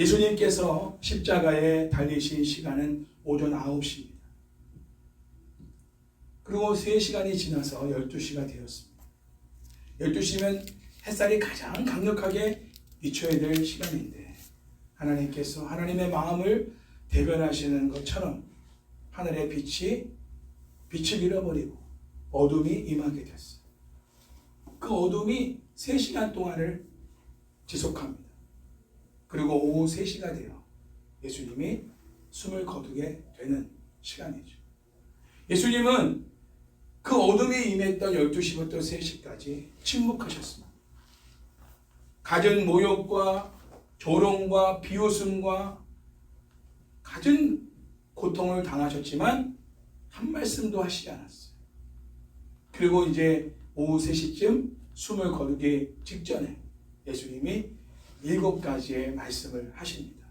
예수님께서 십자가에 달리신 시간은 오전 9시입니다. 그리고 3시간이 지나서 12시가 되었습니다. 12시면 햇살이 가장 강력하게 비춰야 될 시간인데 하나님께서 하나님의 마음을 대변하시는 것처럼 하늘의 빛을 잃어버리고 어둠이 임하게 됐어요. 그 어둠이 3시간 동안을 지속합니다. 그리고 오후 3시가 되어 예수님이 숨을 거두게 되는 시간이죠. 예수님은 그 어둠이 임했던 12시부터 3시까지 침묵하셨습니다. 갖은 모욕과 조롱과 비웃음과 갖은 고통을 당하셨지만 한 말씀도 하시지 않았어요. 그리고 이제 오후 3시쯤 숨을 거두기 직전에 예수님이 7가지의 말씀을 하십니다.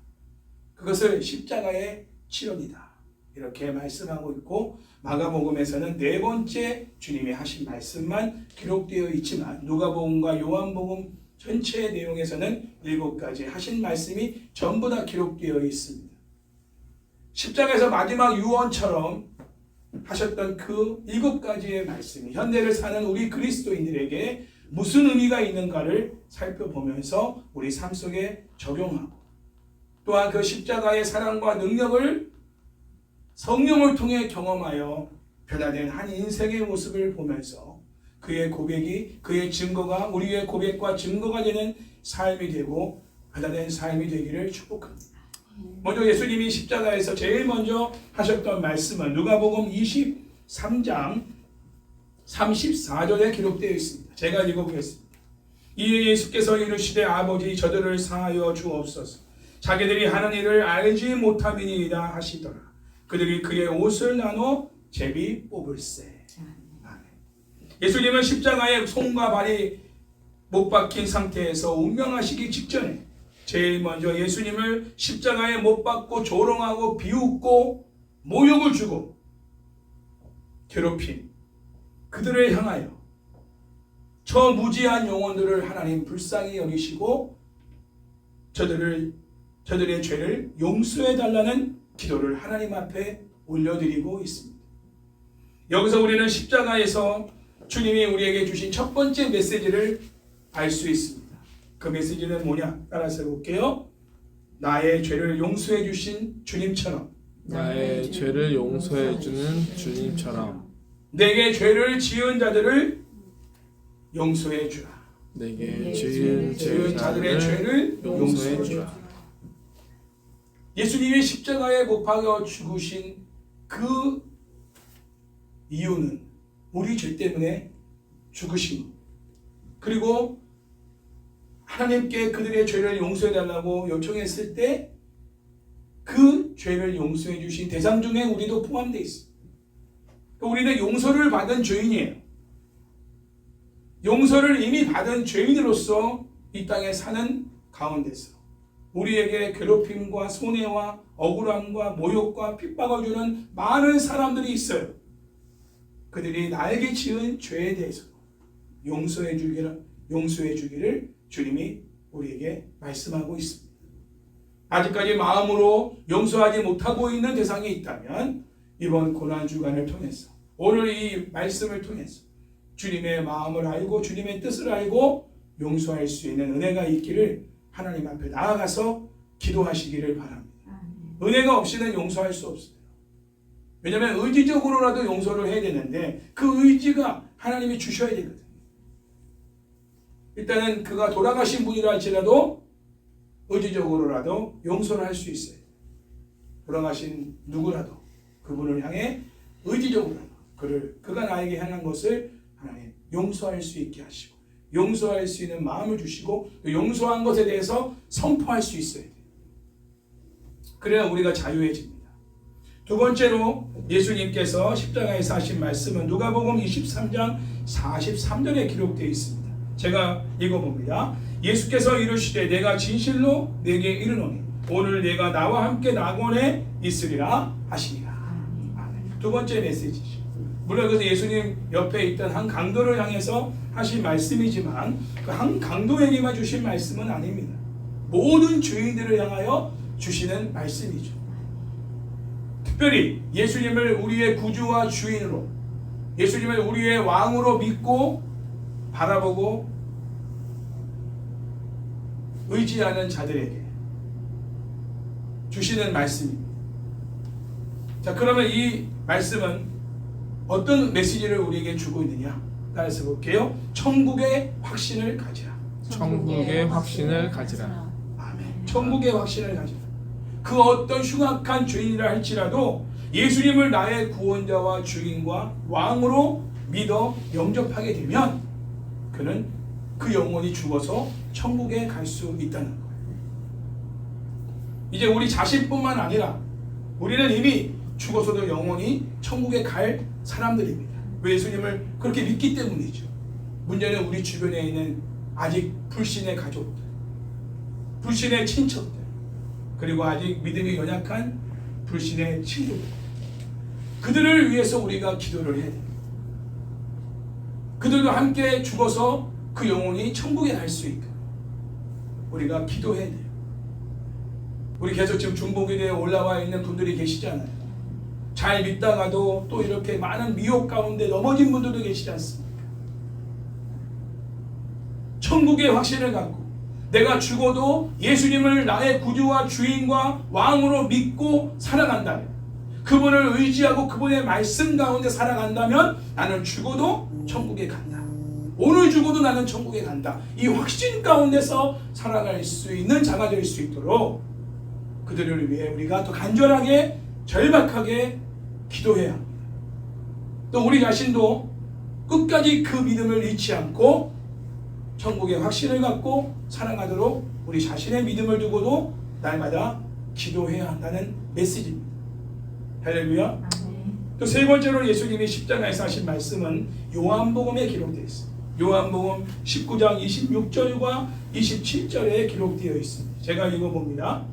그것을 십자가의 치료이다 이렇게 말씀하고 있고, 마가복음에서는 4번째 주님이 하신 말씀만 기록되어 있지만 누가복음과 요한복음 전체의 내용에서는 7가지 하신 말씀이 전부 다 기록되어 있습니다. 십자가에서 마지막 유언처럼 하셨던 그 7가지의 말씀이 현대를 사는 우리 그리스도인들에게 무슨 의미가 있는가를 살펴보면서 우리 삶 속에 적용하고, 또한 그 십자가의 사랑과 능력을 성령을 통해 경험하여 변화된 한 인생의 모습을 보면서 그의 고백이, 그의 증거가 우리의 고백과 증거가 되는 삶이 되고 변화된 삶이 되기를 축복합니다. 먼저 예수님이 십자가에서 제일 먼저 하셨던 말씀은 누가복음 23장 34절에 기록되어 있습니다. 제가 읽어보겠습니다. 이에 예수께서 이르시되 아버지 저들을 사하여 주옵소서. 자기들이 하는 일을 알지 못함이니이다 하시더라. 그들이 그의 옷을 나눠 제비 뽑을세. 아멘. 예수님은 십자가에 손과 발이 못 박힌 상태에서 운명하시기 직전에 제일 먼저 예수님을 십자가에 못 박고 조롱하고 비웃고 모욕을 주고 괴롭힌 그들을 향하여 저 무지한 영혼들을 하나님 불쌍히 여기시고 저들의 죄를 용서해 달라는 기도를 하나님 앞에 올려드리고 있습니다. 여기서 우리는 십자가에서 주님이 우리에게 주신 첫 번째 메시지를 알 수 있습니다. 그 메시지는 뭐냐? 따라서 해볼게요. 나의 죄를 용서해 주신 주님처럼, 나의 죄를 용서해 주는 주님처럼 내게 죄를 지은 자들을 용서해 주라. 내게 지은 자들의 죄를 용서해 주라. 예수님이 십자가에 못 박혀 죽으신 그 이유는 우리 죄 때문에 죽으신 것, 그리고 하나님께 그들의 죄를 용서해 달라고 요청했을 때 그 죄를 용서해 주신 대상 중에 우리도 포함되어 있습니다. 우리는 용서를 받은 죄인이에요. 용서를 이미 받은 죄인으로서 이 땅에 사는 가운데서 우리에게 괴롭힘과 손해와 억울함과 모욕과 핍박을 주는 많은 사람들이 있어요. 그들이 나에게 지은 죄에 대해서 용서해 주기를 주님이 우리에게 말씀하고 있습니다. 아직까지 마음으로 용서하지 못하고 있는 대상이 있다면 이번 고난주간을 통해서, 오늘 이 말씀을 통해서 주님의 마음을 알고 주님의 뜻을 알고 용서할 수 있는 은혜가 있기를 하나님 앞에 나아가서 기도하시기를 바랍니다. 은혜가 없이는 용서할 수 없어요. 왜냐하면 의지적으로라도 용서를 해야 되는데 그 의지가 하나님이 주셔야 되거든요. 일단은 그가 돌아가신 분이라 할지라도 의지적으로라도 용서를 할 수 있어요. 돌아가신 누구라도 그분을 향해 의지적으로라도 그가 나에게 향한 것을 하나님 용서할 수 있게 하시고 용서할 수 있는 마음을 주시고 용서한 것에 대해서 선포할 수 있어야 돼요. 그래야 우리가 자유해집니다. 두 번째로 예수님께서 십자가에서 하신 말씀은 누가복음 23장 43절에 기록되어 있습니다. 제가 읽어봅니다. 예수께서 이르시되 내가 진실로 내게 이르노니 오늘 내가 나와 함께 낙원에 있으리라 하시니라. 두 번째 메시지죠. 물론 그래서 예수님 옆에 있던 한 강도를 향해서 하신 말씀이지만 그 한 강도에게만 주신 말씀은 아닙니다. 모든 죄인들을 향하여 주시는 말씀이죠. 특별히 예수님을 우리의 구주와 주인으로, 예수님을 우리의 왕으로 믿고 바라보고 의지하는 자들에게 주시는 말씀입니다. 자, 그러면 이 말씀은 어떤 메시지를 우리에게 주고 있느냐? 따라서 볼게요. 천국의 확신을 가지라. 천국의 확신을 가지라. 아멘. 천국의 확신을 가지라. 그 어떤 흉악한 죄인이라 할지라도 예수님을 나의 구원자와 주인과 왕으로 믿어 영접하게 되면 그는 그 영혼이 죽어서 천국에 갈 수 있다는 거예요. 이제 우리 자신뿐만 아니라 우리는 이미 죽어서도 영원히 천국에 갈 사람들입니다. 왜? 예수님을 그렇게 믿기 때문이죠. 문제는 우리 주변에 있는 아직 불신의 가족들, 불신의 친척들, 그리고 아직 믿음이 연약한 불신의 친구들, 그들을 위해서 우리가 기도를 해야 됩니다. 그들과 함께 죽어서 그 영혼이 천국에 갈 수 있게 우리가 기도해야 돼요. 우리 계속 지금 중보기도에 올라와 있는 분들이 계시잖아요. 잘 믿다가도 또 이렇게 많은 미혹 가운데 넘어진 분들도 계시지 않습니까? 천국의 확신을 갖고 내가 죽어도 예수님을 나의 구주와 주인과 왕으로 믿고 살아간다면, 그분을 의지하고 그분의 말씀 가운데 살아간다면 나는 죽어도 천국에 간다. 오늘 죽어도 나는 천국에 간다. 이 확신 가운데서 살아갈 수 있는 자가 될 수 있도록 그들을 위해 우리가 더 간절하게 절박하게 기도해야 합니다. 또 우리 자신도 끝까지 그 믿음을 잃지 않고 천국의 확신을 갖고 살아가도록 우리 자신의 믿음을 두고도 날마다 기도해야 한다는 메시지입니다. 할렐루야. 또 세 번째로 예수님이 십자가에서 하신 말씀은 요한복음에 기록되어 있습니다. 요한복음 19장 26절과 27절에 기록되어 있습니다. 제가 읽어봅니다.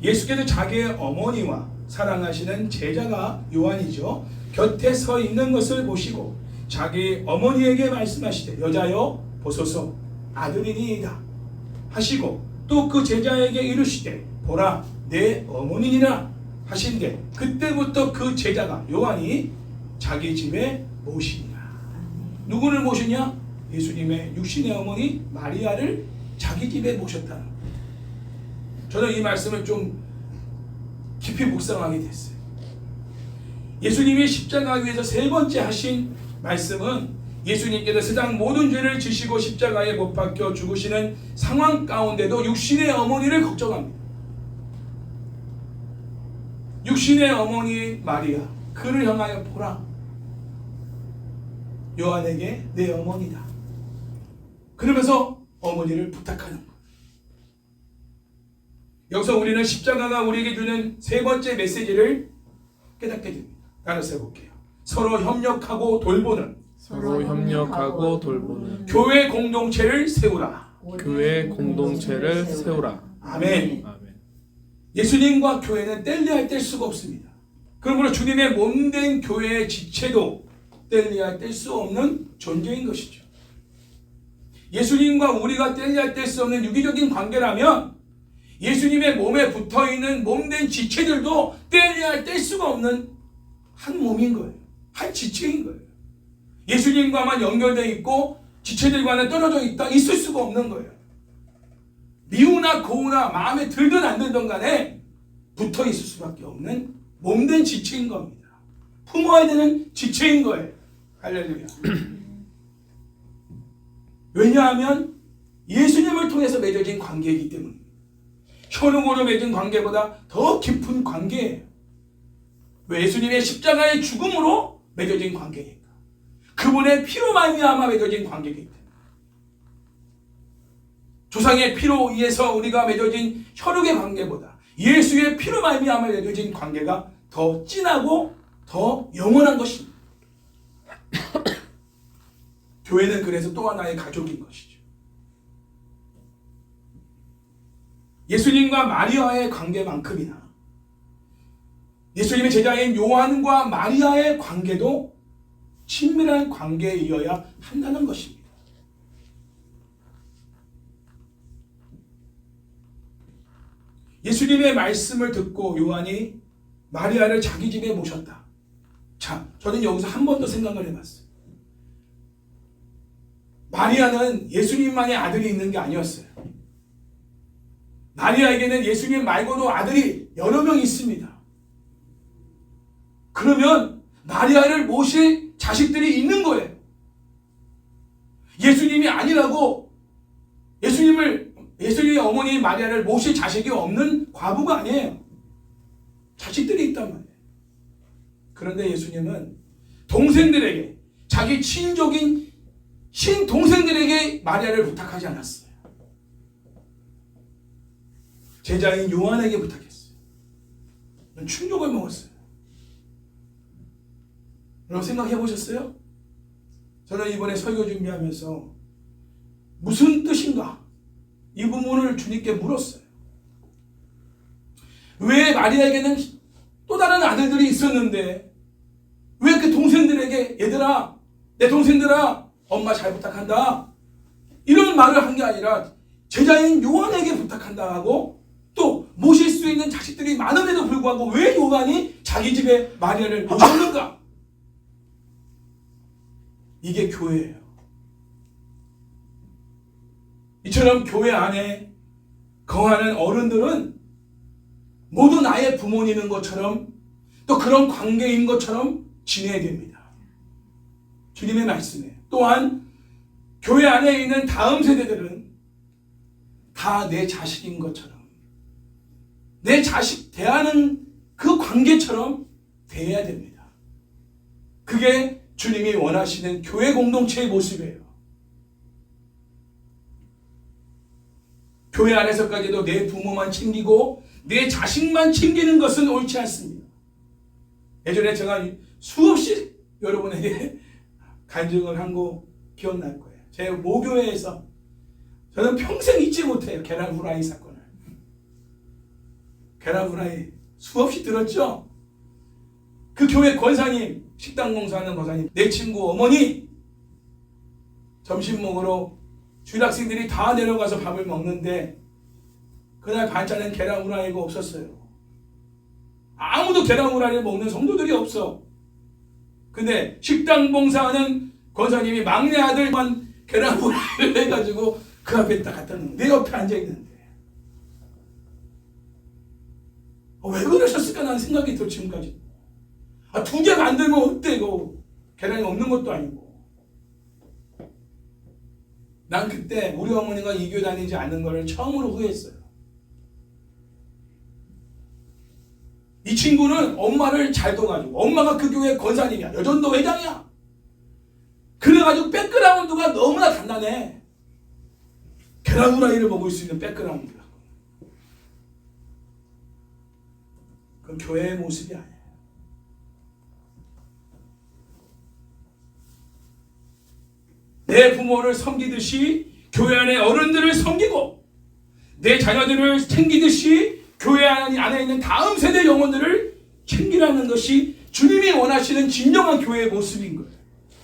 예수께서 자기의 어머니와 사랑하시는 제자가 요한이죠, 곁에 서 있는 것을 보시고 자기 어머니에게 말씀하시되 여자여 보소서 아들이니이다 하시고, 또 그 제자에게 이르시되 보라 내 어머니니라 하신대, 그때부터 그 제자가 요한이 자기 집에 모시니라. 누구를 모시냐? 예수님의 육신의 어머니 마리아를 자기 집에 모셨다는 거예요. 저는 이 말씀을 좀 깊이 묵상하게 됐어요. 예수님이 십자가 위에서 세 번째 하신 말씀은 예수님께서 세상 모든 죄를 지시고 십자가에 못 박혀 죽으시는 상황 가운데도 육신의 어머니를 걱정합니다. 육신의 어머니 마리아, 그를 향하여 보라 요한에게 내 어머니다. 그러면서 어머니를 부탁하는 거예요. 여기서 우리는 십자가가 우리에게 주는 세 번째 메시지를 깨닫게 됩니다. 따라서 해볼게요. 서로 협력하고 돌보는 교회 공동체를 세우라. 교회 공동체를 세우라. 아멘. 아멘. 예수님과 교회는 뗄래야 뗄 수가 없습니다. 그러므로 주님의 몸된 교회의 지체도 뗄래야 뗄 수 없는 존재인 것이죠. 예수님과 우리가 뗄래야 뗄 수 없는 유기적인 관계라면 예수님의 몸에 붙어있는 몸된 지체들도 뗄래야 뗄 수가 없는 한 몸인 거예요. 한 지체인 거예요. 예수님과만 연결되어 있고 지체들과는 떨어져 있을 수가 없는 거예요. 미우나 고우나 마음에 들든 안 들든 간에 붙어 있을 수밖에 없는 몸된 지체인 겁니다. 품어야 되는 지체인 거예요. 할렐루야. 왜냐하면 예수님을 통해서 맺어진 관계이기 때문입니다. 혈육으로 맺은 관계보다 더 깊은 관계예요. 왜? 예수님의 십자가의 죽음으로 맺어진 관계니까. 그분의 피로 말미암아 맺어진 관계이기 때문에. 조상의 피로 의해서 우리가 맺어진 혈육의 관계보다 예수의 피로 말미암아 맺어진 관계가 더 진하고 더 영원한 것입니다. 교회는 그래서 또 하나의 가족인 것이죠. 예수님과 마리아의 관계만큼이나 예수님의 제자인 요한과 마리아의 관계도 친밀한 관계에 이어야 한다는 것입니다. 예수님의 말씀을 듣고 요한이 마리아를 자기 집에 모셨다. 자, 저는 여기서 한 번 더 생각을 해봤어요. 마리아는 예수님만의 아들이 있는 게 아니었어요. 마리아에게는 예수님 말고도 아들이 여러 명 있습니다. 그러면 마리아를 모실 자식들이 있는 거예요. 예수님이 아니라고 예수님의 어머니 마리아를 모실 자식이 없는 과부가 아니에요. 자식들이 있단 말이에요. 그런데 예수님은 동생들에게, 자기 친족인 신동생들에게 마리아를 부탁하지 않았어요. 제자인 요한에게 부탁했어요. 충격을 먹었어요. 여러분 생각해 보셨어요? 저는 이번에 설교 준비하면서 무슨 뜻인가? 이 부분을 주님께 물었어요. 왜 마리아에게는 또 다른 아들들이 있었는데 왜 그 동생들에게 얘들아, 내 동생들아, 엄마 잘 부탁한다, 이런 말을 한 게 아니라 제자인 요한에게 부탁한다 하고, 또 모실 수 있는 자식들이 많음에도 불구하고 왜 요한이 자기 집에 마리아를 모셨는가? 이게 교회예요. 이처럼 교회 안에 거하는 어른들은 모두 나의 부모님인 것처럼, 또 그런 관계인 것처럼 지내야 됩니다. 주님의 말씀에. 또한 교회 안에 있는 다음 세대들은 다 내 자식인 것처럼, 내 자식 대하는 그 관계처럼 대해야 됩니다. 그게 주님이 원하시는 교회 공동체의 모습이에요. 교회 안에서까지도 내 부모만 챙기고 내 자식만 챙기는 것은 옳지 않습니다. 예전에 제가 수없이 여러분에게 간증을 한 거 기억날 거예요. 제 모교회에서 저는 평생 잊지 못해요. 계란 후라이 사건을. 계란 후라이 수없이 들었죠? 그 교회 권사님, 식당 공사하는 권사님, 내 친구 어머니 점심 먹으러 주일학생들이 다 내려가서 밥을 먹는데 그날 반찬엔 계란 후라이가 없었어요. 아무도 계란 후라이를 먹는 성도들이 없어. 근데 식당 봉사하는 권사님이 막내 아들만 계란 후라이를 해가지고 그 앞에 딱 갖다 놓은, 내 옆에 앉아있는데 왜 그러셨을까 라는 생각이 들어 지금까지. 두 개 만들면 어때 이거. 계란이 없는 것도 아니고. 난 그때 우리 어머니가 이 교회 다니지 않는 걸 처음으로 후회했어요. 이 친구는 엄마를 잘 둬가지고, 엄마가 그 교회 권사님이야, 여전도 회장이야. 그래가지고 백그라운드가 너무나 단단해. 계란 후라이를 먹을 수 있는 백그라운드야. 그건 교회의 모습이 아니에요. 내 부모를 섬기듯이 교회 안에 어른들을 섬기고, 내 자녀들을 챙기듯이 교회 안에 있는 다음 세대 영혼들을 챙기라는 것이 주님이 원하시는 진정한 교회의 모습인 거예요.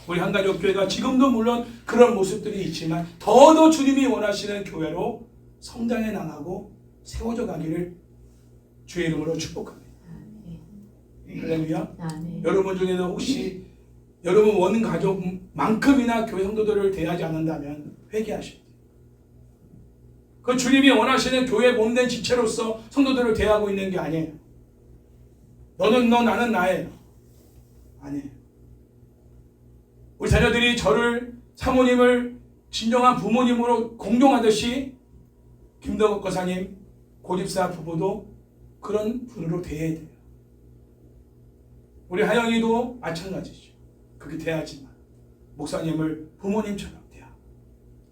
우리 한가족교회가 지금도 물론 그런 모습들이 있지만 더더 주님이 원하시는 교회로 성장해 나가고 세워져 가기를 주의 이름으로 축복합니다. 할렐루야. 여러분 중에도 혹시 여러분 원가족만큼이나 교회 성도들을 대하지 않는다면 회개하십시오. 그 주님이 원하시는 교회 몸된 지체로서 성도들을 대하고 있는 게 아니에요. 너는 너, 나는 나예요. 아니에요. 우리 자녀들이 저를, 사모님을 진정한 부모님으로 공경하듯이 김덕욱 권사님, 고집사 부부도 그런 분으로 대해야 돼요. 우리 하영이도 마찬가지죠. 그렇게 대하지만 목사님을 부모님처럼 대하고,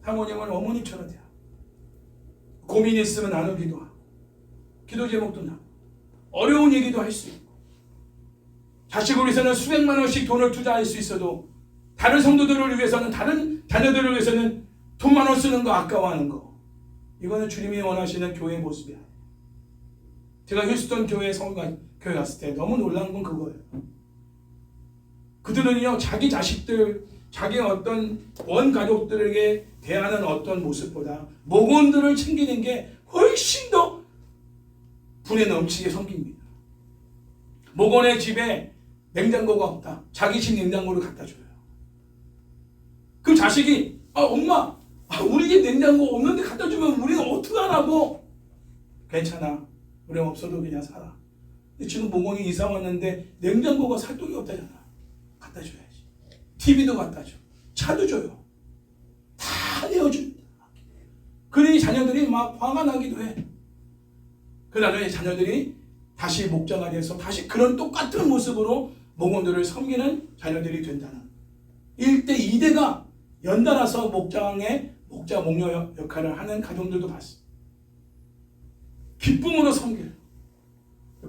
사모님을 어머님처럼 대하고, 고민 있으면 나누기도 하고, 기도 제목도 나누고, 어려운 얘기도 할 수 있고, 자식을 위해서는 수백만 원씩 돈을 투자할 수 있어도 다른 성도들을 위해서는, 다른 자녀들을 위해서는 돈만 원 쓰는 거 아까워하는 거, 이거는 주님이 원하시는 교회의 모습이야. 제가 휴스턴 교회 교회 갔을 때 너무 놀란 건 그거예요. 그들은요, 자기 자식들, 자기 어떤 원가족들에게 대하는 어떤 모습보다 목원들을 챙기는 게 훨씬 더 분에 넘치게 섬깁니다. 목원의 집에 냉장고가 없다. 자기 집 냉장고를 갖다 줘요. 그 자식이 엄마 우리 집 냉장고 없는데 갖다 주면 우리는 어떡하라고. 괜찮아. 우리 없어도 그냥 살아. 근데 지금 목원이 이사 왔는데 냉장고가 살 돈이 없다잖아. 갖다 줘야지. TV도 갖다 줘. 차도 줘요. 다 내어줍니다. 그러니 자녀들이 막 화가 나기도 해. 그 나중에 자녀들이 다시 목자가 돼서 다시 그런 똑같은 모습으로 목원들을 섬기는 자녀들이 된다는 1대 2대가 연달아서 목자 목녀 역할을 하는 가정들도 봤어요. 기쁨으로 섬겨요.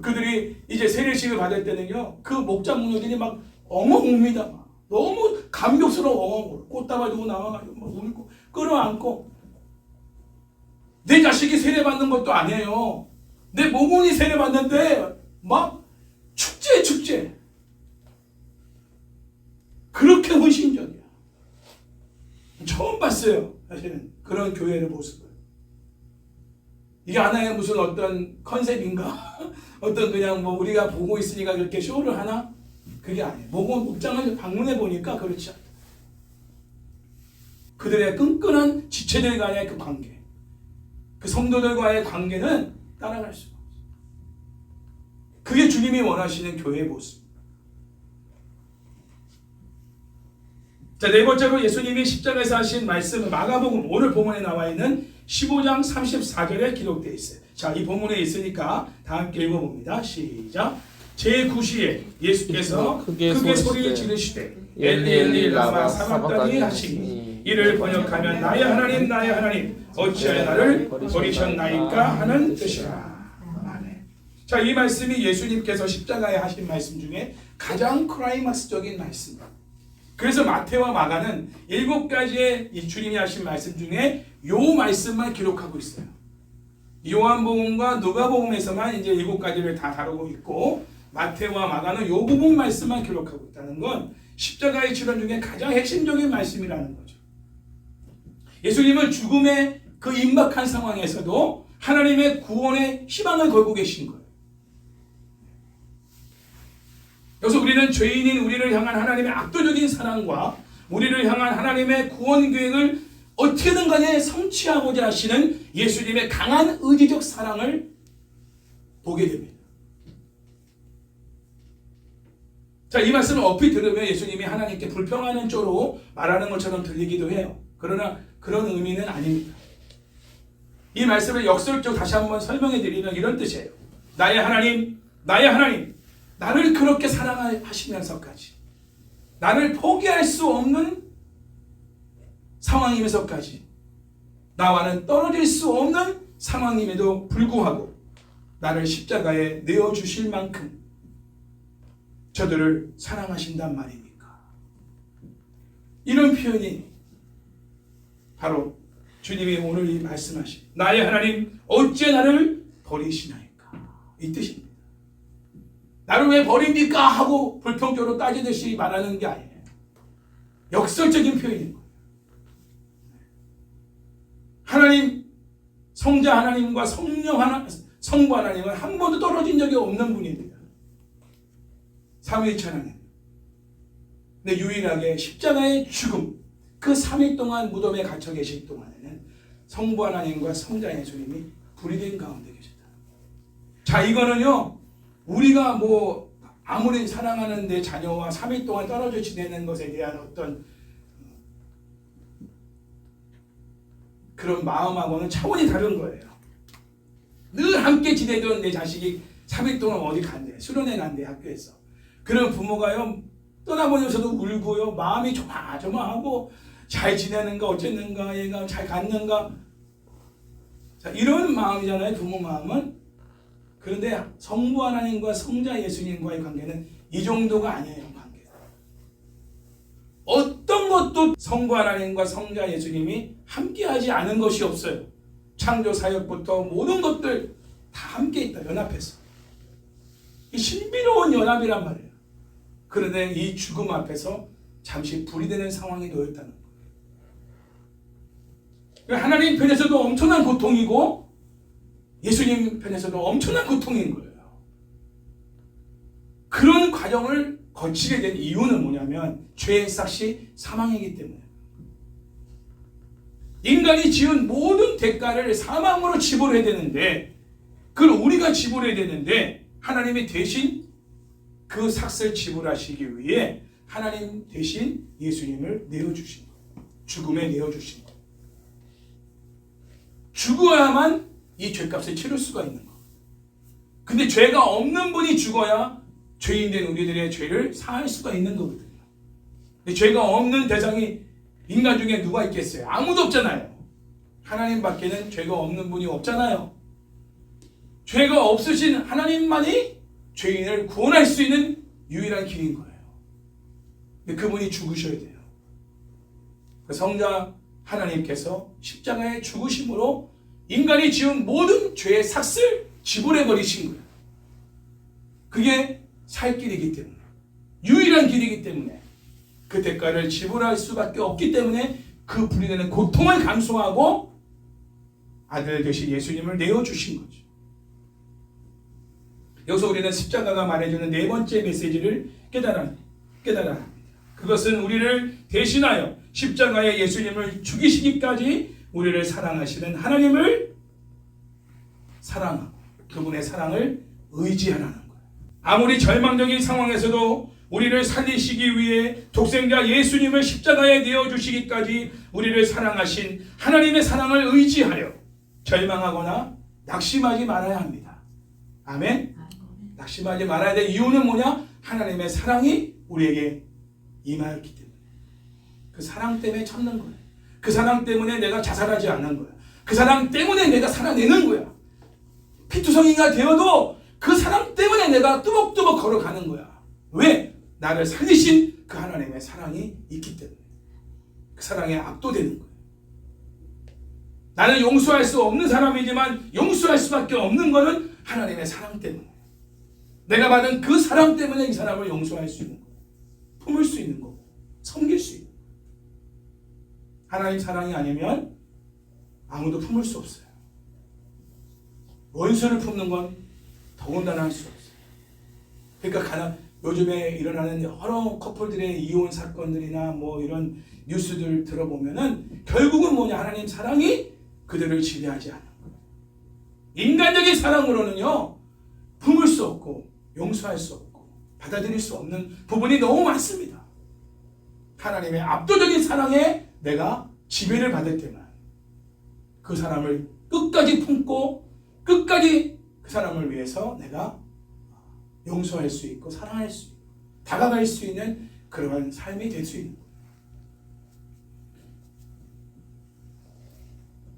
그들이 이제 세례식을 받을 때는요, 그 목자 목녀들이 막 엉엉웁니다. 막. 너무 감격스러워 엉엉. 꽃다발 두고 나와가지고 막 울고 끌어안고. 내 자식이 세례 받는 것도 아니에요. 내 목원이 세례 받는데 막 축제. 그렇게 헌신적이야. 처음 봤어요. 사실은 그런 교회의 모습을. 이게 하나의 무슨 어떤 컨셉인가? 어떤 그냥 뭐 우리가 보고 있으니까 그렇게 쇼를 하나? 그게 아니에요. 목장을 방문해 보니까 그렇지 않아요. 그들의 끈끈한 지체들과의 그 관계, 그 성도들과의 관계는 따라갈 수가 없어요. 그게 주님이 원하시는 교회의 모습. 자, 네 번째로 예수님이 십자가에서 하신 말씀은 마가복음 오늘 본문에 나와 있는 15장 34절에 기록되어 있어요. 자, 이 본문에 있으니까 다 함께 읽어봅니다. 시작. 제9시에 예수께서 크게 소리 지르시되 엘리 엘리 라마 사박다니 하시니 이를 번역하면 나의 하나님 나의 하나님 어찌하여 나를 버리셨나이까 하는 뜻이라. 아멘. 자, 이 말씀이 예수님께서 십자가에 하신 말씀 중에 가장 클라이막스적인 말씀입니다. 그래서 마태와 마가는 7가지의 이 주님이 하신 말씀 중에 요 말씀만 기록하고 있어요. 요한복음과 누가복음에서만 이제 7가지를 다 다루고 있고, 마태와 마가는 요 부분 말씀만 기록하고 있다는 건 십자가의 질환 중에 가장 핵심적인 말씀이라는 거죠. 예수님은 죽음의 그 임박한 상황에서도 하나님의 구원의 희망을 걸고 계신 거예요. 그래서 우리는 죄인인 우리를 향한 하나님의 압도적인 사랑과 우리를 향한 하나님의 구원 계획을 어떻게든 간에 성취하고자 하시는 예수님의 강한 의지적 사랑을 보게 됩니다. 자, 이 말씀을 얼핏 들으면 예수님이 하나님께 불평하는 쪽으로 말하는 것처럼 들리기도 해요. 그러나 그런 의미는 아닙니다. 이 말씀을 역설적 다시 한번 설명해 드리면 이런 뜻이에요. 나의 하나님, 나의 하나님, 나를 그렇게 사랑하시면서까지, 나를 포기할 수 없는 상황이면서까지, 나와는 떨어질 수 없는 상황임에도 불구하고 나를 십자가에 내어주실 만큼 저들을 사랑하신단 말입니까? 이런 표현이 바로 주님이 오늘 이 말씀하신 나의 하나님 어찌 나를 버리시나이까, 이 뜻입니다. 나를 왜 버립니까? 하고 불평적으로 따지듯이 말하는 게 아니에요. 역설적인 표현인 거예요. 하나님, 성자 하나님과 성부 하나님은 한 번도 떨어진 적이 없는 분입니다. 삼위일체 하나님. 근데 유일하게 십자가의 죽음, 그 3일 동안 무덤에 갇혀 계실 동안에는 성부 하나님과 성자 예수님이 분리된 가운데 계셨다. 자, 이거는요, 우리가 뭐 아무리 사랑하는 내 자녀와 3일 동안 떨어져 지내는 것에 대한 어떤 그런 마음하고는 차원이 다른 거예요. 늘 함께 지내던 내 자식이 3일 동안 어디 간대, 수련회 간대, 학교에서. 그런 부모가요, 떠나보면서도 울고요, 마음이 조마조마하고 잘 지내는가 어쨌는가, 얘가 잘 갔는가. 자, 이런 마음이잖아요, 부모 마음은. 그런데 성부 하나님과 성자 예수님과의 관계는 이 정도가 아니에요. 관계가. 어떤 것도 성부 하나님과 성자 예수님이 함께하지 않은 것이 없어요. 창조 사역부터 모든 것들 다 함께 있다. 연합해서. 이 신비로운 연합이란 말이에요. 그런데 이 죽음 앞에서 잠시 분리되는 상황이 놓였다는 거예요. 하나님 편에서도 엄청난 고통이고 예수님 편에서도 엄청난 고통인 거예요. 그런 과정을 거치게 된 이유는 뭐냐면 죄의 삭시 사망이기 때문에. 인간이 지은 모든 대가를 사망으로 지불해야 되는데, 그걸 우리가 지불해야 되는데, 하나님이 대신 그 삭스를 지불하시기 위해 하나님 대신 예수님을 내어주신 거예요. 죽음에 내어주신 거예요. 죽어야만 이 죄값을 치를 수가 있는 거예요. 근데 죄가 없는 분이 죽어야 죄인된 우리들의 죄를 사할 수가 있는 거거든요. 근데 죄가 없는 대상이 인간 중에 누가 있겠어요? 아무도 없잖아요. 하나님밖에는 죄가 없는 분이 없잖아요. 죄가 없으신 하나님만이 죄인을 구원할 수 있는 유일한 길인 거예요. 근데 그분이 죽으셔야 돼요. 성자 하나님께서 십자가의 죽으심으로 인간이 지은 모든 죄의 삭스를 지불해 버리신 거예요. 그게 살 길이기 때문에, 유일한 길이기 때문에, 그 대가를 지불할 수밖에 없기 때문에 그 불이 되는 고통을 감수하고 아들 되신 예수님을 내어주신 거죠. 여기서 우리는 십자가가 말해주는 네 번째 메시지를 깨달아야 합니다. 그것은 우리를 대신하여 십자가에 예수님을 죽이시기까지 우리를 사랑하시는 하나님을 사랑하고 그분의 사랑을 의지하라는 거예요. 아무리 절망적인 상황에서도 우리를 살리시기 위해 독생자 예수님을 십자가에 내어주시기까지 우리를 사랑하신 하나님의 사랑을 의지하여 절망하거나 낙심하지 말아야 합니다. 아멘? 낙심하지 말아야 될 이유는 뭐냐? 하나님의 사랑이 우리에게 임하였기 때문에. 그 사랑 때문에 참는 거예요. 그 사랑 때문에 내가 자살하지 않는 거야. 그 사랑 때문에 내가 살아내는 거야. 피투성이가 되어도 그 사랑 때문에 내가 뚜벅뚜벅 걸어가는 거야. 왜? 나를 살리신 그 하나님의 사랑이 있기 때문에. 그 사랑에 압도되는 거예요. 나는 용서할 수 없는 사람이지만 용서할 수밖에 없는 것은 하나님의 사랑 때문에. 내가 받은 그 사랑 때문에 이 사람을 용서할 수 있는 거예요. 품을 수 있는 거고 섬길 수 있는 거예요. 하나님 사랑이 아니면 아무도 품을 수 없어요. 원수를 품는 건 더군다나 할 수 없어요. 그러니까 요즘에 일어나는 여러 커플들의 이혼 사건들이나 뭐 이런 뉴스들 들어보면은 결국은 뭐냐? 하나님 사랑이 그들을 지배하지 않는 거예요. 인간적인 사랑으로는요, 품을 수 없고 용서할 수 없고 받아들일 수 없는 부분이 너무 많습니다. 하나님의 압도적인 사랑에 내가 지배를 받을 때만 그 사람을 끝까지 품고 끝까지 그 사람을 위해서 내가 용서할 수 있고 사랑할 수 있고 다가갈 수 있는 그러한 삶이 될 수 있는 거예요.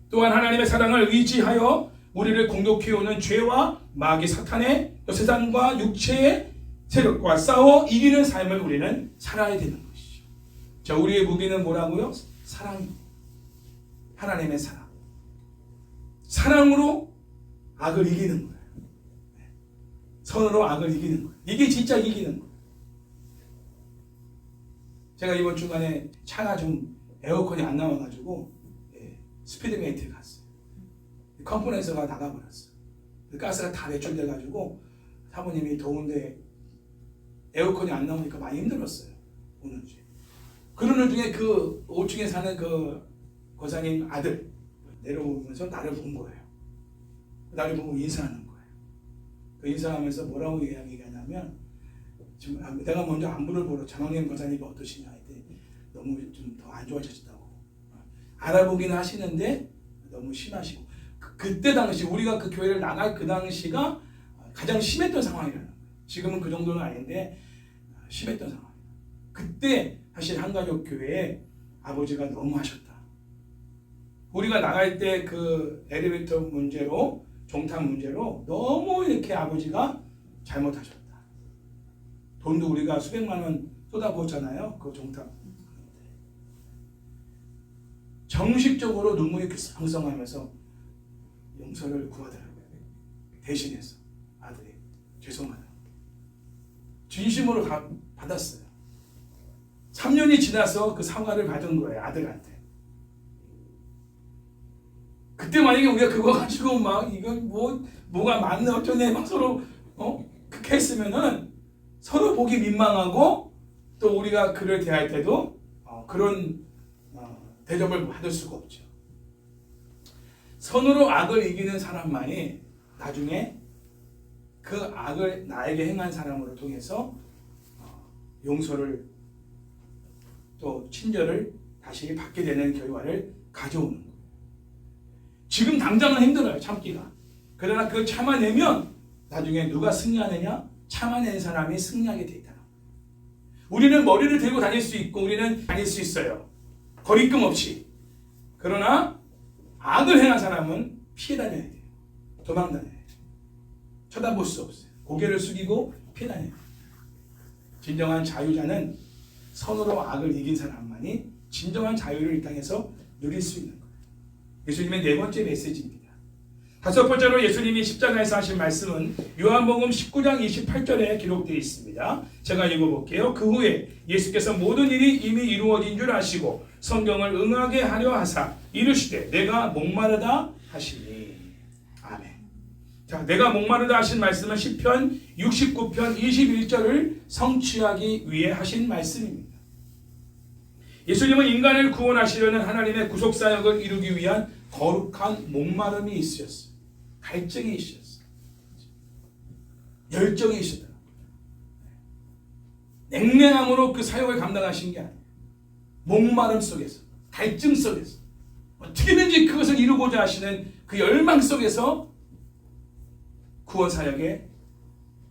또한 하나님의 사랑을 의지하여 우리를 공격해오는 죄와 마귀 사탄의 세상과 육체의 세력과 싸워 이기는 삶을 우리는 살아야 되는 것이죠. 자, 우리의 무기는 뭐라고요? 사랑입니다. 하나님의 사랑. 사랑으로 악을 이기는 거예요. 선으로 악을 이기는 거예요. 이게 진짜 이기는 거예요. 제가 이번 주간에 차가 좀 에어컨이 안 나와가지고 스피드메이트에 갔어요. 컴포넌스가 나가버렸어요. 가스가 다 배출돼가지고 사모님이 더운데 에어컨이 안 나오니까 많이 힘들었어요. 오는 주에. 그러는 중에 그 5층에 사는 그 거사님 아들 내려오면서 나를 본 거예요. 나를 보고 인사하는 거예요. 그 인사하면서 뭐라고 얘기하냐면 지금 내가 먼저 안부를 보러 장학님 거사님이 어떠시냐 했더니 너무 좀 더 안 좋아지셨다고. 알아보기는 하시는데 너무 심하시고 그때 당시 우리가 그 교회를 나갈 그 당시가 가장 심했던 상황이라는 거예요. 지금은 그 정도는 아닌데 심했던 상황. 그때 사실 한가족 교회에 아버지가 너무 하셨다. 우리가 나갈 때 그 엘리베이터 문제로 종탑 문제로 너무 이렇게 아버지가 잘못하셨다. 돈도 우리가 수백만 원 쏟아부었잖아요. 그 종탑. 정식적으로 눈물이 방송하면서 용서를 구하더라고요. 대신해서 아들이 죄송하다. 진심으로 받았어요. 3년이 지나서 그 사과를 받은 거예요. 아들한테. 그때 만약에 우리가 그거 가지고 막 이건 뭐가 맞네 어쩌네 막 서로 그렇게 했으면은 서로 보기 민망하고 또 우리가 그를 대할 때도 그런 대접을 받을 수가 없죠. 선으로 악을 이기는 사람만이 나중에 그 악을 나에게 행한 사람으로 통해서 용서를 또 친절을 다시 받게 되는 결과를 가져오는 거예요. 지금 당장은 힘들어요, 참기가. 그러나 그걸 참아내면 나중에 누가 승리하느냐? 참아낸 사람이 승리하게 돼 있다. 우리는 머리를 들고 다닐 수 있고 우리는 다닐 수 있어요. 거리낌 없이. 그러나 악을 행한 사람은 피해 다녀야 돼요. 도망 다녀야 돼요. 쳐다볼 수 없어요. 고개를 숙이고 피해 다녀야 돼요. 진정한 자유자는 선으로 악을 이긴 사람만이 진정한 자유를 이 땅에서 누릴 수 있는 거예요. 예수님의 네 번째 메시지입니다. 다섯 번째로 예수님이 십자가에서 하신 말씀은 요한복음 19장 28절에 기록되어 있습니다. 제가 읽어볼게요. 그 후에 예수께서 모든 일이 이미 이루어진 줄 아시고 성경을 응하게 하려 하사 이르시되 내가 목마르다 하시니. 아멘. 자, 내가 목마르다 하신 말씀은 시편 69편 21절을 성취하기 위해 하신 말씀입니다. 예수님은 인간을 구원하시려는 하나님의 구속사역을 이루기 위한 거룩한 목마름이 있으셨어요. 갈증이 있으셨어요. 열정이 있으셨다. 냉랭함으로 그 사역을 감당하신 게 아니에요. 목마름 속에서, 갈증 속에서 어떻게든지 그것을 이루고자 하시는 그 열망 속에서 구원 사역에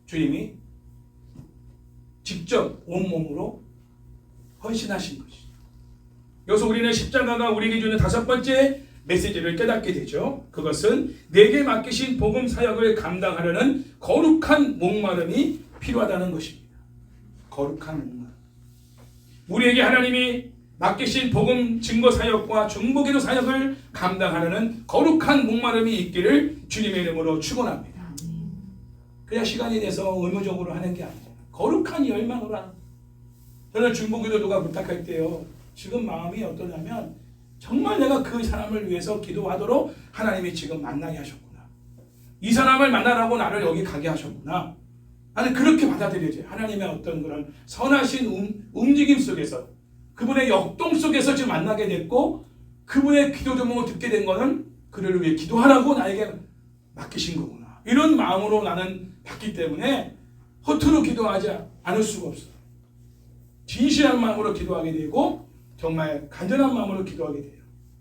주님이 직접 온몸으로 헌신하신 것이죠. 여기서 우리는 십자가가 우리에게 주는 다섯 번째 메시지를 깨닫게 되죠. 그것은 내게 맡기신 복음 사역을 감당하려는 거룩한 목마름이 필요하다는 것입니다. 거룩한 목마름. 우리에게 하나님이 맡기신 복음 증거 사역과 중보기도 사역을 감당하려는 거룩한 목마름이 있기를 주님의 이름으로 축원합니다. 그냥 시간이 돼서 의무적으로 하는 게 아니에요. 거룩한 열망으로 하는 거예요. 저는 중보기도 누가 부탁할 때요. 지금 마음이 어떠냐면 정말 내가 그 사람을 위해서 기도하도록 하나님이 지금 만나게 하셨구나. 이 사람을 만나라고 나를 여기 가게 하셨구나. 나는 그렇게 받아들여져요. 하나님의 어떤 그런 선하신 움직임 속에서 그분의 역동 속에서 지금 만나게 됐고 그분의 기도 제목을 듣게 된 것은 그를 위해 기도하라고 나에게 맡기신 거구나. 이런 마음으로 나는 받기 때문에 허투루 기도하지 않을 수가 없어요. 진실한 마음으로 기도하게 되고 정말 간절한 마음으로 기도하게 돼요.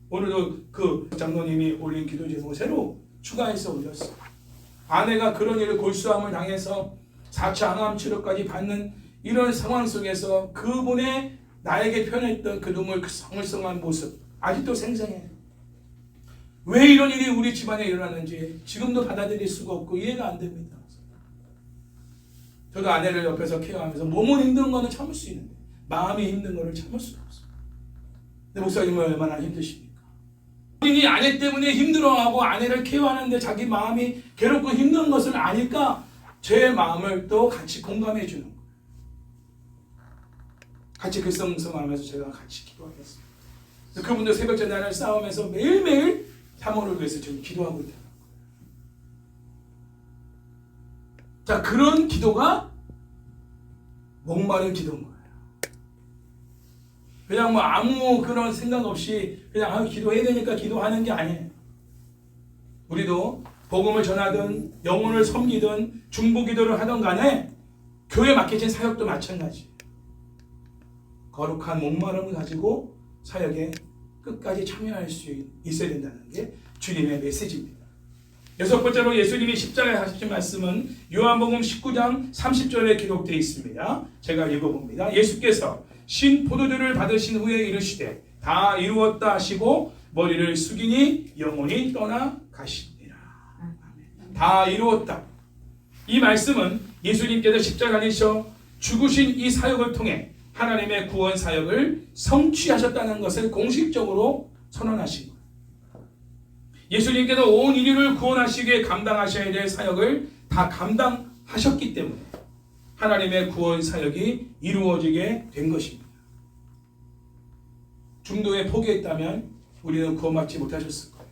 오늘도 그 장로님이 올린 기도 제목을 새로 추가해서 올렸어요. 아내가 그런 일을 골수암을 당해서 4차 항암 치료까지 받는 이런 상황 속에서 그분의 나에게 표현했던 그 눈물, 그 성을성한 모습 아직도 생생해요. 왜 이런 일이 우리 집안에 일어나는지 지금도 받아들일 수가 없고 이해가 안 됩니다. 저도 아내를 옆에서 케어하면서 몸은 힘든 거는 참을 수 있는데 마음이 힘든 거를 참을 수가 없어요. 근데 목사님은 얼마나 힘드십니까? 본인이 아내 때문에 힘들어하고 아내를 케어하는데 자기 마음이 괴롭고 힘든 것을 아니까 제 마음을 또 같이 공감해 주는 거예요. 같이 글썽글썽하면서 제가 같이 기도하겠습니다. 그분들 새벽 전날을 싸우면서 매일매일 사모를 위해서 저는 기도하고 있다는 거예요. 자, 그런 기도가 목마른 기도인 거예요. 그냥 아무 그런 생각 없이 그냥 기도해야 되니까 기도하는 게 아니에요. 우리도 복음을 전하든 영혼을 섬기든 중보기도를 하든 간에 교회 맡겨진 사역도 마찬가지예요. 거룩한 목마름을 가지고 사역에 끝까지 참여할 수 있어야 된다는 게 주님의 메시지입니다. 여섯 번째로 예수님이 십자가에 하신 말씀은 요한복음 19장 30절에 기록되어 있습니다. 제가 읽어봅니다. 예수께서 신 포도주를 받으신 후에 이르시되 다 이루었다 하시고 머리를 숙이니 영혼이 떠나 가시니라. 다 이루었다. 이 말씀은 예수님께서 십자가에서 죽으신 이 사역을 통해 하나님의 구원 사역을 성취하셨다는 것을 공식적으로 선언하신 거예요. 예수님께서 온 인류를 구원하시기에 감당하셔야 될 사역을 다 감당하셨기 때문에 하나님의 구원 사역이 이루어지게 된 것입니다. 중도에 포기했다면 우리는 구원받지 못하셨을 거예요.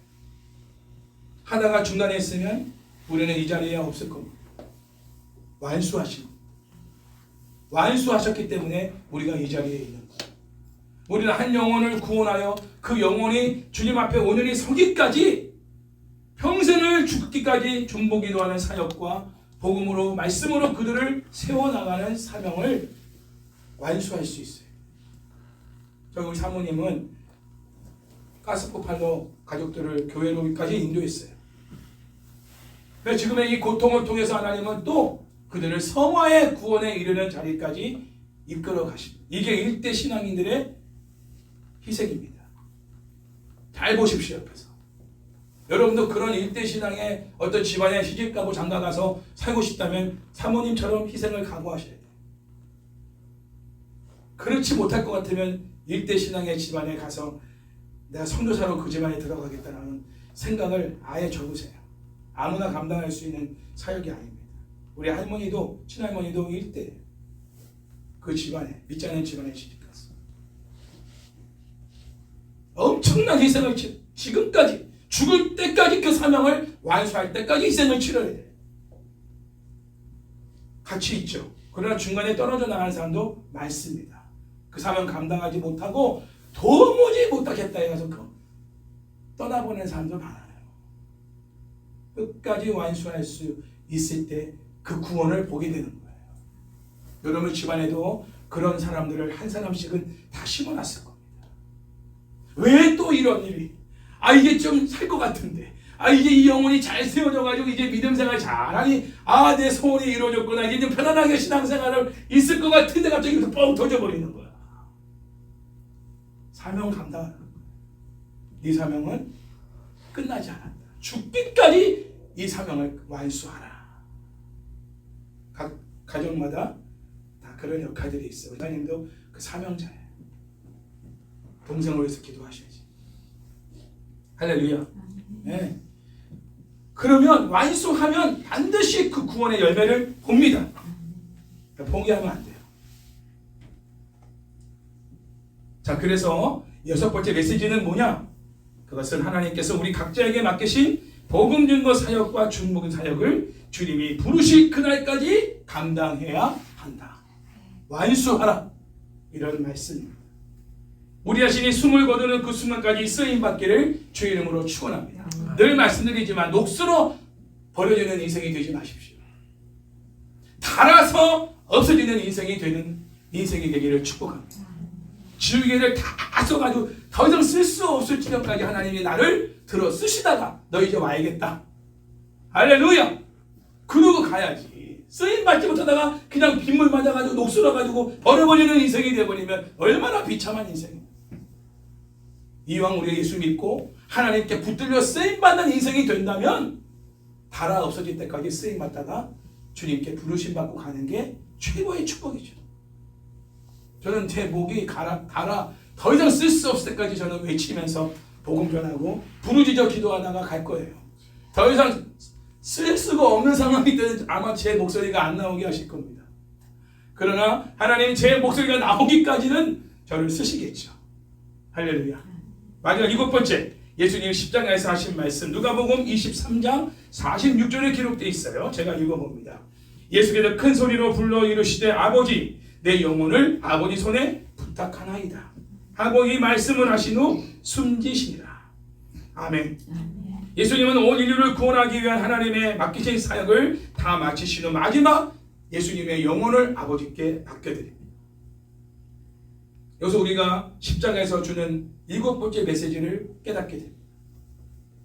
하다가 중단했으면 우리는 이 자리에 없을 겁니다. 완수하셨기 때문에 우리가 이 자리에 있는 거예요. 우리는 한 영혼을 구원하여 그 영혼이 주님 앞에 온전히 서기까지 평생을 죽기까지 중보기도하는 사역과 복음으로 말씀으로 그들을 세워나가는 사명을 완수할 수 있어요. 저희 우리 사모님은 가스포팔로 가족들을 교회로까지 인도했어요. 지금의 이 고통을 통해서 하나님은 또 그들을 성화의 구원에 이르는 자리까지 이끌어 가십니다. 이게 일대 신앙인들의 희생입니다. 잘 보십시오. 옆에서 여러분도 그런 일대 신앙의 어떤 집안에 시집가고 장가가서 살고 싶다면 사모님처럼 희생을 각오하셔야 돼요. 그렇지 못할 것 같으면 일대 신앙의 집안에 가서 내가 선교사로 그 집안에 들어가겠다는 생각을 아예 접으세요. 아무나 감당할 수 있는 사역이 아닙니다. 우리 할머니도 친할머니도 일대예요. 그 집안에 믿지 않는 집안에 시집갔어. 엄청난 희생을 지금까지 죽을 때까지 그 사명을 완수할 때까지 희생을 치러야 돼. 같이 있죠. 그러나 중간에 떨어져 나가는 사람도 많습니다. 그 사명 감당하지 못하고 도무지 못하겠다 해서 떠나보낸 사람도 많아요. 끝까지 완수할 수 있을 때 그 구원을 보게 되는 거예요. 여러분 집안에도 그런 사람들을 한 사람씩은 다 심어놨을 겁니다. 왜 또 이런 일이? 이게 좀 살 것 같은데. 이제 이 영혼이 잘 세워져가지고 이제 믿음 생활 잘하니 내 소원이 이루어졌구나. 이제 좀 편안하게 신앙생활을 있을 것 같은데 갑자기 뻥 터져버리는 거야. 사명 감당하는 거야. 네 사명은 끝나지 않았다. 죽기까지 이 사명을 완수하라. 각 가정마다 다 그런 역할들이 있어요. 하나님도 그 사명자예요. 동생을 위해서 기도하셔야지. 할렐루야. 네. 그러면 완수하면 반드시 그 구원의 열매를 봅니다. 포기하면 안 돼요. 자, 그래서 6번째 메시지는 뭐냐? 그것은 하나님께서 우리 각자에게 맡기신 복음 증거 사역과 중보금 사역을 주님이 부르실 그날까지 감당해야 한다. 완수하라. 이런 말씀입니다. 우리 자신이 숨을 거두는 그 순간까지 쓰임받기를 주 이름으로 축원합니다. 늘 말씀드리지만 녹수로 버려지는 인생이 되지 마십시오. 달아서 없어지는 인생이 되기를 축복합니다. 지우개를 다 써가지고 더 이상 쓸 수 없을 지경까지 하나님이 나를 들어 쓰시다가 너 이제 와야겠다. 할렐루야. 그러고 가야지. 쓰임받지 못하다가 그냥 빗물 맞아가지고 녹슬어가지고 버려버리는 인생이 되어버리면 얼마나 비참한 인생입니다. 이왕 우리가 예수 믿고 하나님께 붙들려 쓰임받는 인생이 된다면 달아 없어질 때까지 쓰임받다가 주님께 부르심받고 가는 게 최고의 축복이죠. 저는 제 목이 달아 더 이상 쓸 수 없을 때까지 저는 외치면서 복음 전하고 부르짖어 기도하다가 갈 거예요. 더 이상 쓸 수가 없는 상황이 되면 아마 제 목소리가 안 나오게 하실 겁니다. 그러나 하나님 제 목소리가 나오기까지는 저를 쓰시겠죠. 할렐루야. 마지막 7번째, 예수님 십자가에서 하신 말씀 누가복음 23장 46절에 기록되어 있어요. 제가 읽어봅니다. 예수께서 큰 소리로 불러 이르시되 아버지 내 영혼을 아버지 손에 부탁하나이다 하고 이 말씀을 하신 후 숨지시니라. 아멘. 예수님은 온 인류를 구원하기 위한 하나님의 맡기신 사역을 다 마치신 후 마지막 예수님의 영혼을 아버지께 맡겨드립니다. 여기서 우리가 십자가에서 주는 7번째 메시지를 깨닫게 됩니다.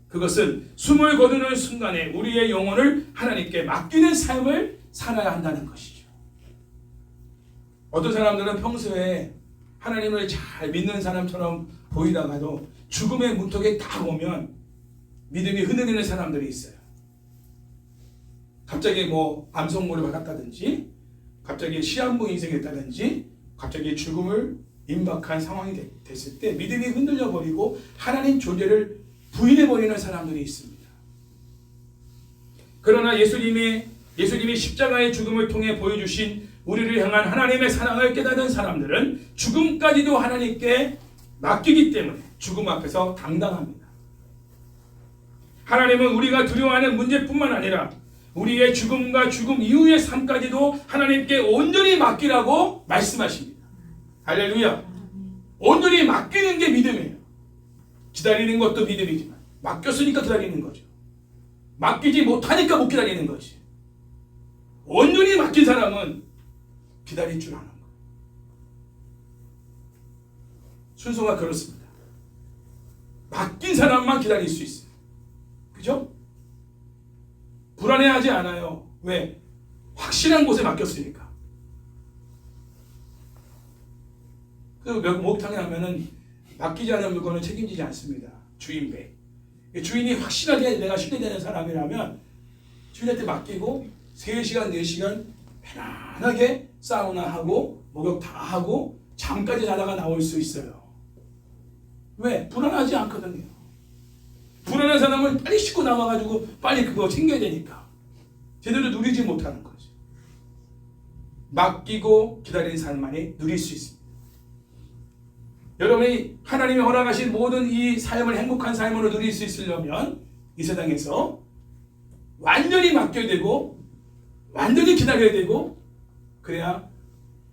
그것은 숨을 거두는 순간에 우리의 영혼을 하나님께 맡기는 삶을 살아야 한다는 것이죠. 어떤 사람들은 평소에 하나님을 잘 믿는 사람처럼 보이다가도 죽음의 문턱에 딱 오면 믿음이 흔들리는 사람들이 있어요. 갑자기 암송물을 받았다든지 갑자기 시한부 인생이 됐다든지 갑자기 죽음을 임박한 상황이 됐을 때 믿음이 흔들려 버리고 하나님 존재를 부인해 버리는 사람들이 있습니다. 그러나 예수님이 십자가의 죽음을 통해 보여주신 우리를 향한 하나님의 사랑을 깨닫는 사람들은 죽음까지도 하나님께 맡기기 때문에 죽음 앞에서 당당합니다. 하나님은 우리가 두려워하는 문제뿐만 아니라 우리의 죽음과 죽음 이후의 삶까지도 하나님께 온전히 맡기라고 말씀하십니다. 할렐루야. 온전히 맡기는 게 믿음이에요. 기다리는 것도 믿음이지만 맡겼으니까 기다리는 거죠. 맡기지 못하니까 못 기다리는 거지. 온전히 맡긴 사람은 기다릴 줄 아는 거예요. 순서가 그렇습니다. 맡긴 사람만 기다릴 수 있어요. 그죠? 불안해하지 않아요. 왜? 확실한 곳에 맡겼으니까. 그리고 목욕탕에 하면은 맡기지 않은 물건을 책임지지 않습니다. 주인 배. 주인이 확실하게 내가 신뢰되는 사람이라면 주인한테 맡기고 3시간, 4시간 편안하게 사우나 하고 목욕 다 하고 잠까지 자다가 나올 수 있어요. 왜? 불안하지 않거든요. 불안한 사람은 빨리 씻고 나와가지고 빨리 그거 챙겨야 되니까 제대로 누리지 못하는 거죠. 맡기고 기다리는 사람만이 누릴 수 있습니다. 여러분이 하나님이 허락하신 모든 이 삶을 행복한 삶으로 누릴 수 있으려면 이 세상에서 완전히 맡겨야 되고 완전히 기다려야 되고 그래야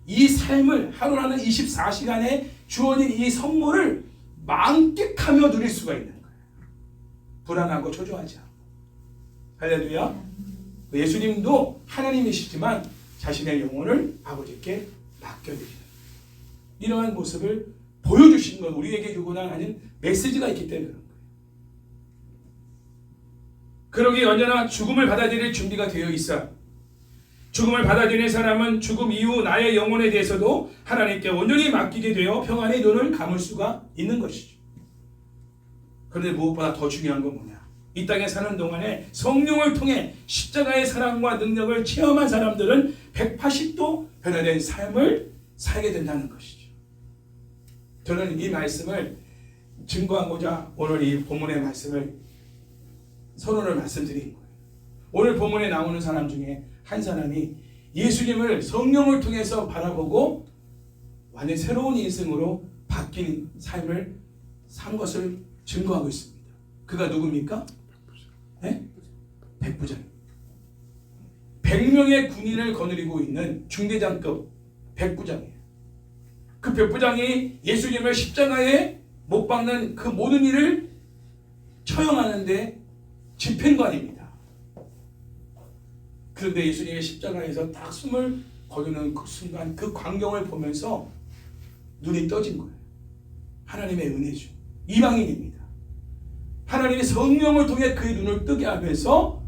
이 삶을 하루라는 24시간에 주어진 이 선물을 만끽하며 누릴 수가 있는 거예요. 불안하고 초조하지 않고. 할렐루야. 예수님도 하나님이시지만 자신의 영혼을 아버지께 맡겨드리는 이러한 모습을 보여주신 건 우리에게 요구하는 메시지가 있기 때문에 그런 거예요. 그러기에 언제나 죽음을 받아들일 준비가 되어 있어. 죽음을 받아들이는 사람은 죽음 이후 나의 영혼에 대해서도 하나님께 온전히 맡기게 되어 평안의 눈을 감을 수가 있는 것이죠. 그런데 무엇보다 더 중요한 건 뭐냐? 이 땅에 사는 동안에 성령을 통해 십자가의 사랑과 능력을 체험한 사람들은 180도 변화된 삶을 살게 된다는 것이죠. 저는 이 말씀을 증거하고자 오늘 이 본문의 말씀을 선언을 말씀드린 거예요. 오늘 본문에 나오는 사람 중에 한 사람이 예수님을 성령을 통해서 바라보고 완전 새로운 인생으로 바뀐 삶을 산 것을 증거하고 있습니다. 그가 누굽니까? 네? 백부장. 100명의 군인을 거느리고 있는 중대장급 백부장이에요. 그 백부장이 예수님을 십자가에 못 박는 그 모든 일을 처형하는데 집행관입니다. 그런데 예수님의 십자가에서 딱 숨을 거두는 그 순간 그 광경을 보면서 눈이 떠진 거예요. 하나님의 은혜죠. 이방인입니다. 하나님의 성령을 통해 그의 눈을 뜨게 하면서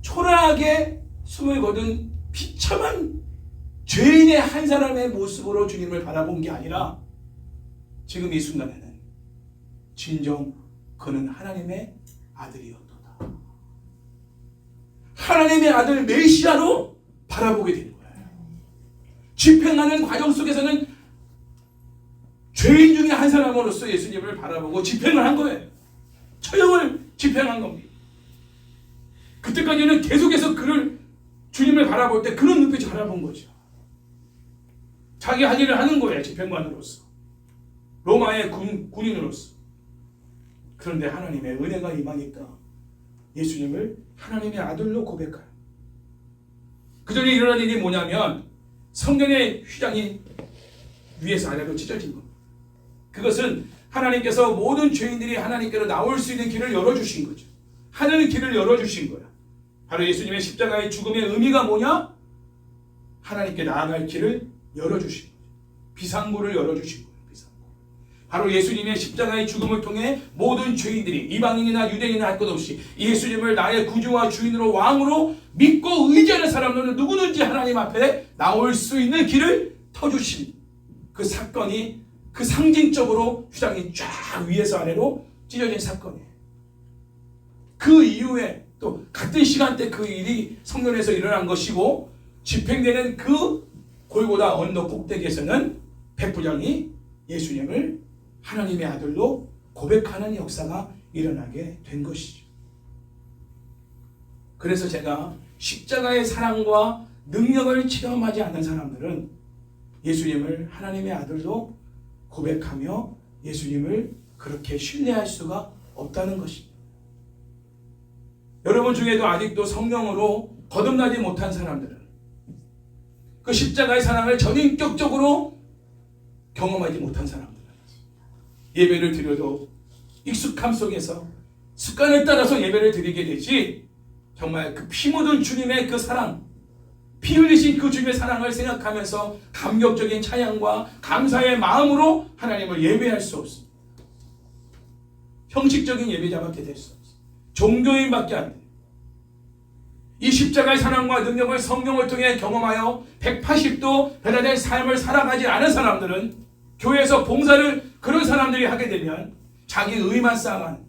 초라하게 숨을 거둔 비참한 죄인의 한 사람의 모습으로 주님을 바라본 게 아니라 지금 이 순간에는 진정 그는 하나님의 아들이었도다. 하나님의 아들 메시아로 바라보게 된 거예요. 집행하는 과정 속에서는 죄인 중에 한 사람으로서 예수님을 바라보고 집행을 한 거예요. 처형을 집행한 겁니다. 그때까지는 계속해서 그를 주님을 바라볼 때 그런 눈빛을 바라본 거죠. 자기 할 일을 하는 거예요. 집행관으로서. 로마의 군인으로서. 그런데 하나님의 은혜가 임하니까 예수님을 하나님의 아들로 고백하여. 그 전에 일어난 일이 뭐냐면 성전의 휘장이 위에서 아래로 찢어진 겁니다. 그것은 하나님께서 모든 죄인들이 하나님께로 나올 수 있는 길을 열어주신 거죠. 하늘의 길을 열어주신 거야. 바로 예수님의 십자가의 죽음의 의미가 뭐냐? 하나님께 나아갈 길을 열어주신 거죠. 비상구를 열어주신 거예요. 비상구. 바로 예수님의 십자가의 죽음을 통해 모든 죄인들이 이방인이나 유대인이나 할 것 없이 예수님을 나의 구주와 주인으로 왕으로 믿고 의지하는 사람들은 누구든지 하나님 앞에 나올 수 있는 길을 터주신 그 사건이 그 상징적으로 휘장이 쫙 위에서 아래로 찢어진 사건이에요. 그 이후에 또 같은 시간대 그 일이 성전에서 일어난 것이고 집행되는 그 골고다 언덕 꼭대기에서는 백부장이 예수님을 하나님의 아들로 고백하는 역사가 일어나게 된 것이죠. 그래서 제가 십자가의 사랑과 능력을 체험하지 않는 사람들은 예수님을 하나님의 아들로 고백하며 예수님을 그렇게 신뢰할 수가 없다는 것입니다. 여러분 중에도 아직도 성령으로 거듭나지 못한 사람들은 그 십자가의 사랑을 전인격적으로 경험하지 못한 사람들은 예배를 드려도 익숙함 속에서 습관을 따라서 예배를 드리게 되지, 정말 그 피 묻은 주님의 그 사랑, 피 흘리신 그 주님의 사랑을 생각하면서 감격적인 찬양과 감사의 마음으로 하나님을 예배할 수 없습니다. 형식적인 예배자밖에 될 수 없습니다. 종교인밖에 안 돼요. 이 십자가의 사랑과 능력을 성령을 통해 경험하여 180도 변화된 삶을 살아가지 않은 사람들은, 교회에서 봉사를 그런 사람들이 하게 되면 자기 의만 쌓아가는,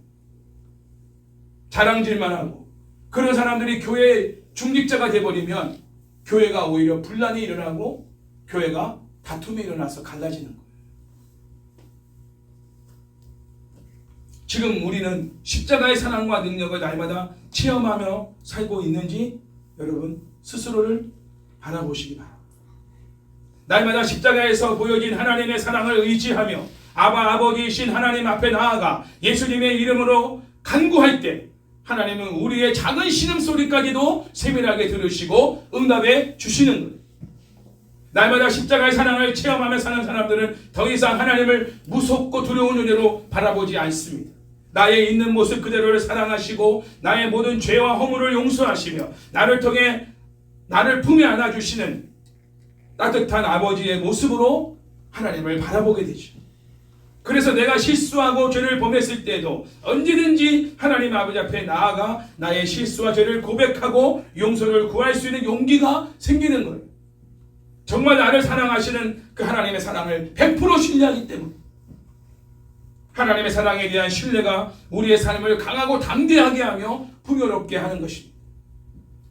자랑질만 하고, 그런 사람들이 교회의 중직자가 되어버리면 교회가 오히려 분란이 일어나고 교회가 다툼이 일어나서 갈라지는 거예요. 지금 우리는 십자가의 사랑과 능력을 날마다 체험하며 살고 있는지 여러분 스스로를 바라보시기 바랍니다. 날마다 십자가에서 보여진 하나님의 사랑을 의지하며 아버지이신 하나님 앞에 나아가 예수님의 이름으로 간구할 때 하나님은 우리의 작은 신음소리까지도 세밀하게 들으시고 응답해 주시는 거예요. 날마다 십자가의 사랑을 체험하며 사는 사람들은 더 이상 하나님을 무섭고 두려운 눈으로 바라보지 않습니다. 나의 있는 모습 그대로를 사랑하시고 나의 모든 죄와 허물을 용서하시며 나를 통해 나를 품에 안아주시는 따뜻한 아버지의 모습으로 하나님을 바라보게 되죠. 그래서 내가 실수하고 죄를 범했을 때도 언제든지 하나님 아버지 앞에 나아가 나의 실수와 죄를 고백하고 용서를 구할 수 있는 용기가 생기는 거예요. 정말 나를 사랑하시는 그 하나님의 사랑을 100% 신뢰하기 때문에 하나님의 사랑에 대한 신뢰가 우리의 삶을 강하고 담대하게 하며 풍요롭게 하는 것입니다.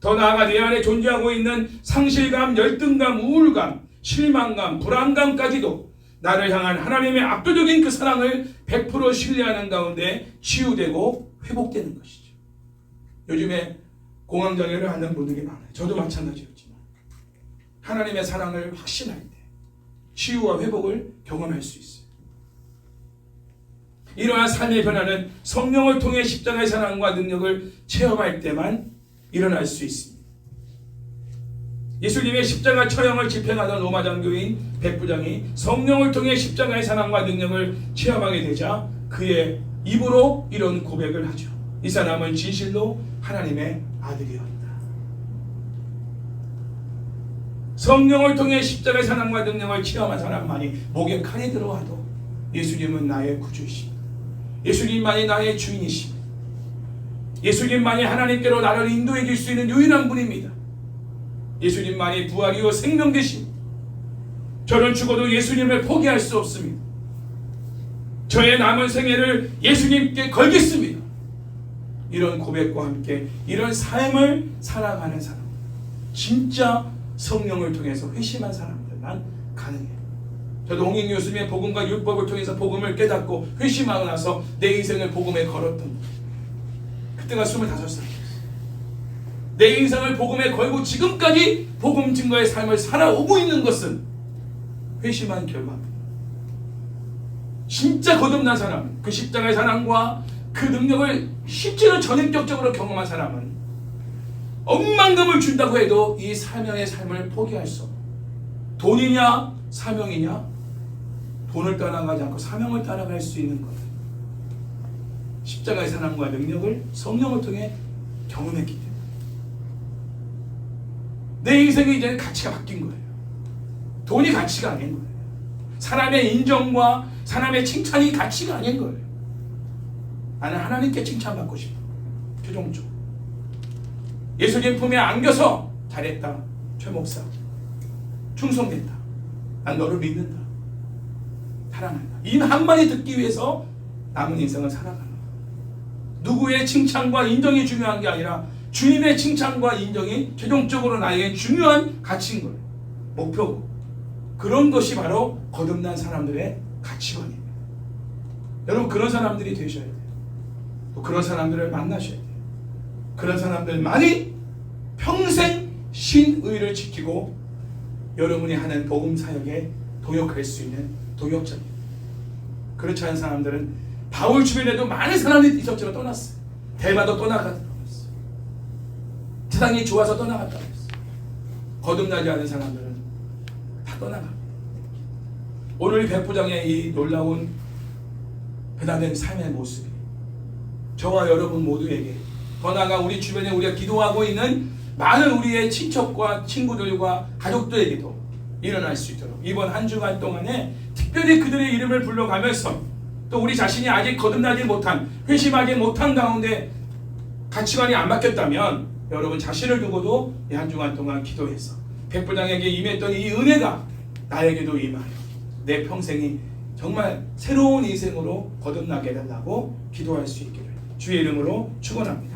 더 나아가 내 안에 존재하고 있는 상실감, 열등감, 우울감, 실망감, 불안감까지도 나를 향한 하나님의 압도적인 그 사랑을 100% 신뢰하는 가운데 치유되고 회복되는 것이죠. 요즘에 공황장애를 앓는 분들이 많아요. 저도 마찬가지였지만 하나님의 사랑을 확신할 때 치유와 회복을 경험할 수 있어요. 이러한 삶의 변화는 성령을 통해 십자가의 사랑과 능력을 체험할 때만 일어날 수 있습니다. 예수님의 십자가 처형을 집행하던 로마 장교인 백부장이 성령을 통해 십자가의 사랑과 능력을 체험하게 되자 그의 입으로 이런 고백을 하죠. 이 사람은 진실로 하나님의 아들이었다. 성령을 통해 십자가의 사랑과 능력을 체험한 사람만이 목에 칼이 들어와도 예수님은 나의 구주이십니다. 예수님만이 나의 주인이십니다. 예수님만이 하나님께로 나를 인도해 줄 수 있는 유일한 분입니다. 예수님만이 부활이요 생명 되십니다. 저는 죽어도 예수님을 포기할 수 없습니다. 저의 남은 생애를 예수님께 걸겠습니다. 이런 고백과 함께 이런 삶을 살아가는 사람, 진짜 성령을 통해서 회심한 사람들만 가능해요. 저도 홍익 교수님의 복음과 율법을 통해서 복음을 깨닫고 회심하고 나서 내 인생을 복음에 걸었던 그때가 25살이었어요. 내 인생을 복음에 걸고 지금까지 복음 증거의 삶을 살아오고 있는 것은 회심한 결과입니다. 진짜 거듭난 사람, 그 십자가의 사랑과 그 능력을 실제로 전인격적으로 경험한 사람은 억만금을 준다고 해도 이 사명의 삶을 포기할 수 없어요. 돈이냐 사명이냐, 돈을 따라가지 않고 사명을 따라갈 수 있는 것. 십자가의 사랑과 능력을 성령을 통해 경험했기 때문에 내 인생의 이제는 가치가 바뀐 거예요. 돈이 가치가 아닌 거예요. 사람의 인정과 사람의 칭찬이 가치가 아닌 거예요. 나는 하나님께 칭찬받고 싶어. 최종적으로 예수님 품에 안겨서 잘했다 최 목사, 충성됐다, 난 너를 믿는다, 사랑한다, 이 한마디 듣기 위해서 남은 인생을 살아가는 거예요. 누구의 칭찬과 인정이 중요한 게 아니라 주님의 칭찬과 인정이 최종적으로 나에게 중요한 가치인 거예요. 목표고. 그런 것이 바로 거듭난 사람들의 가치관입니다. 여러분, 그런 사람들이 되셔야 돼요. 또 그런 사람들을 만나셔야 돼요. 그런 사람들만이 평생 신의를 지키고 여러분이 하는 복음 사역에 동역할 수 있는 동역자입니다. 그렇지 않은 사람들은 바울 주변에도 많은 사람들이 있었지만 떠났어요. 대마도 떠나갔어요. 세상이 좋아서 떠나갔다 그랬어. 거듭나지 않은 사람들은 다 떠나갑니다. 오늘 백부장의 이 놀라운 변화된 삶의 모습이 저와 여러분 모두에게, 더 나아가 우리 주변에 우리가 기도하고 있는 많은 우리의 친척과 친구들과 가족들에게도 일어날 수 있도록 이번 한 주간 동안에 특별히 그들의 이름을 불러가면서, 또 우리 자신이 아직 거듭나지 못한, 회심하지 못한 가운데 가치관이 안 바뀌었다면 여러분 자신을 두고도 이 한 주간 동안 기도해서 백부장에게 임했던 이 은혜가 나에게도 임하여 내 평생이 정말 새로운 인생으로 거듭나게 해달라고 기도할 수 있기를 주의 이름으로 축원합니다.